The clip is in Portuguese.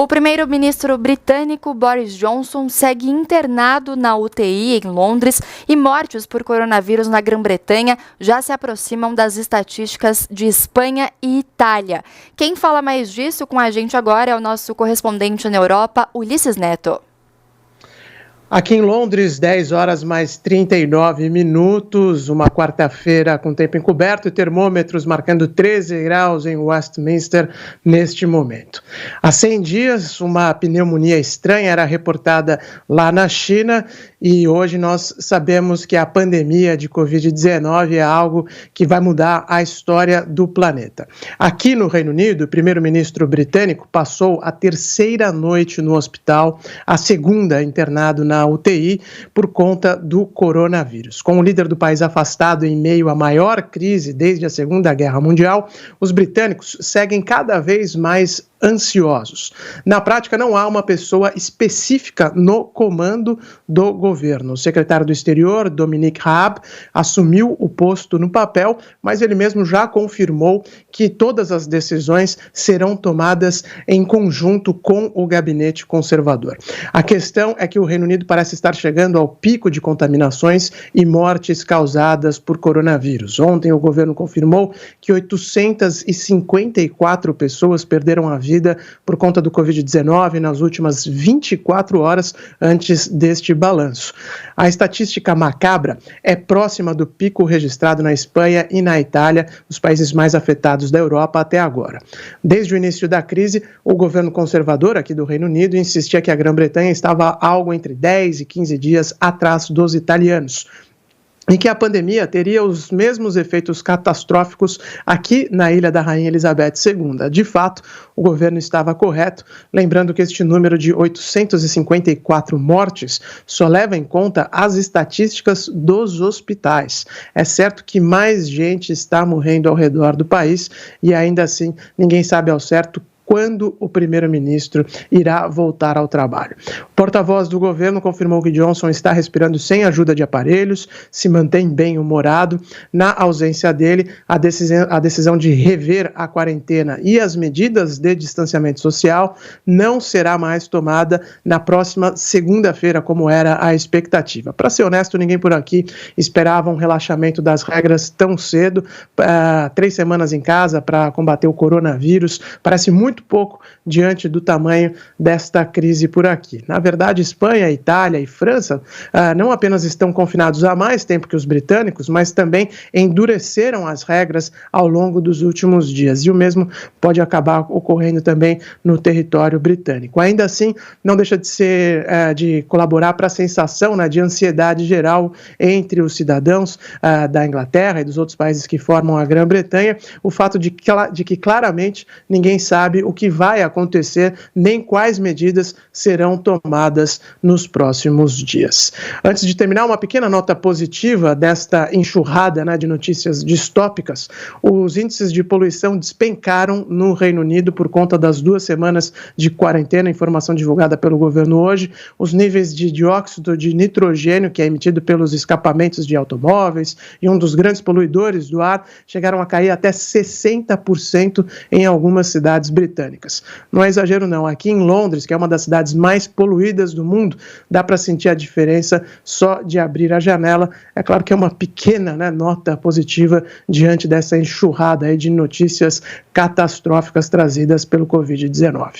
O primeiro-ministro britânico Boris Johnson segue internado na UTI em Londres e mortes por coronavírus na Grã-Bretanha já se aproximam das estatísticas de Espanha e Itália. Quem fala mais disso com a gente agora é o nosso correspondente na Europa, Ulisses Neto. Aqui em Londres, 10 horas mais 39 minutos, uma quarta-feira com tempo encoberto e termômetros marcando 13 graus em Westminster neste momento. Há 100 dias, uma pneumonia estranha era reportada lá na China e hoje nós sabemos que a pandemia de Covid-19 é algo que vai mudar a história do planeta. Aqui no Reino Unido, o primeiro-ministro britânico passou a terceira noite no hospital, a segunda internado na UTI por conta do coronavírus. Com o líder do país afastado em meio à maior crise desde a Segunda Guerra Mundial, os britânicos seguem cada vez mais ansiosos. Na prática, não há uma pessoa específica no comando do governo. O secretário do Exterior, Dominic Raab, assumiu o posto no papel, mas ele mesmo já confirmou que todas as decisões serão tomadas em conjunto com o gabinete conservador. A questão é que o Reino Unido parece estar chegando ao pico de contaminações e mortes causadas por coronavírus. Ontem, o governo confirmou que 854 pessoas perderam a vida por conta do Covid-19 nas últimas 24 horas antes deste balanço. A estatística macabra é próxima do pico registrado na Espanha e na Itália, os países mais afetados da Europa até agora. Desde o início da crise, o governo conservador aqui do Reino Unido insistia que a Grã-Bretanha estava algo entre 10 e 15 dias atrás dos italianos, e que a pandemia teria os mesmos efeitos catastróficos aqui na Ilha da Rainha Elizabeth II. De fato, o governo estava correto, lembrando que este número de 854 mortes só leva em conta as estatísticas dos hospitais. É certo que mais gente está morrendo ao redor do país e ainda assim ninguém sabe ao certo quando o primeiro-ministro irá voltar ao trabalho. O porta-voz do governo confirmou que Johnson está respirando sem ajuda de aparelhos, se mantém bem-humorado. Na ausência dele, a decisão de rever a quarentena e as medidas de distanciamento social não será mais tomada na próxima segunda-feira, como era a expectativa. Para ser honesto, ninguém por aqui esperava um relaxamento das regras tão cedo. 3 semanas em casa para combater o coronavírus parece muito pouco diante do tamanho desta crise por aqui. Na verdade, Espanha, Itália e França não apenas estão confinados há mais tempo que os britânicos, mas também endureceram as regras ao longo dos últimos dias. E o mesmo pode acabar ocorrendo também no território britânico. Ainda assim, não deixa de colaborar para a sensação, de ansiedade geral entre os cidadãos da Inglaterra e dos outros países que formam a Grã-Bretanha, o fato de que claramente ninguém sabe o que vai acontecer, nem quais medidas serão tomadas nos próximos dias. Antes de terminar, uma pequena nota positiva desta enxurrada de notícias distópicas. Os índices de poluição despencaram no Reino Unido por conta das 2 semanas de quarentena, informação divulgada pelo governo hoje. Os níveis de dióxido de nitrogênio, que é emitido pelos escapamentos de automóveis e um dos grandes poluidores do ar, chegaram a cair até 60% em algumas cidades britânicas. Não é exagero não, aqui em Londres, que é uma das cidades mais poluídas do mundo, dá para sentir a diferença só de abrir a janela. É claro que é uma pequena nota positiva diante dessa enxurrada de notícias catastróficas trazidas pelo Covid-19.